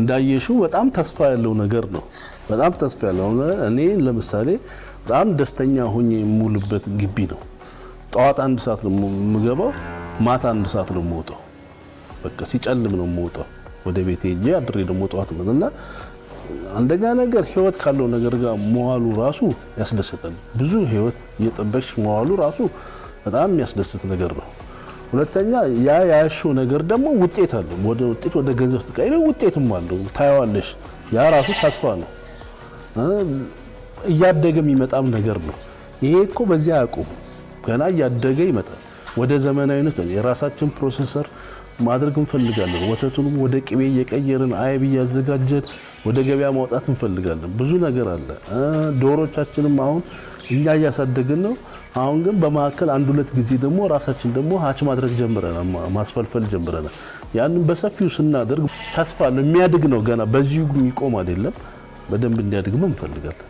እንዳየሽው በጣም ተስፋ ያለው ነገር ነው። በጣም ተስፋ ያለው እኔ ለምሳሌ በጣም ደስተኛ ሆኜ የምውልበት ግቢ ነው። ጠዋት 1 ሰዓት ነው የምገባው፣ ማታ 1 ሰዓት ነው የምወጣው። በቃ ሲጨልም ነው የምወጣው ወደ ቤቴ ሄጄ አድሬ ደግሞ ጠዋት መጥና አንደኛ ነገር ህይወት ካለው ነገር ጋር መዋሉ ራሱ ያስደስታል። ብዙ ህይወት እየጠበቅሽ መዋሉ ራሱ በጣም የሚያስደስት ነገር ነው። ሁለተኛ ያያሽው ነገር ደግሞ ውጤት አለው። ወደ ገንዘብ ተቀይሮ ውጤትም አለው ታያዋለሽ። ያ ራሱ ተስፋ ነው። እያደገ የሚመጣም ነገር ነው። ይሄ እኮ በዚያ ያቆም ገና እያደገ ይመጣል። ወደ ዘመናዊነት የራሳችን ፕሮሰሰር ማድረግ እንፈልጋለን። ወተቱንም ወደ ቅቤ እየቀየርን አይብ እያዘጋጀን ወደ ገበያ ማውጣት እንፈልጋለን። ብዙ ነገር አለ። ዶሮቻችንም አሁን እኛ እያሳደግን ነው። አሁን ግን በማከል 1-2 ጊዜ ደግሞ ራሳችን ደግሞ ሃች ማድረግ ጀምረናል፣ ማስፈልፈል ጀምረናል። ያንን በሰፊው ስናደርግ ተስፋ ነው። የሚያድግ ነው። ገና በዚሁ የሚቆም አይደለም። በደንብ እንዲያድግም እንፈልጋለን።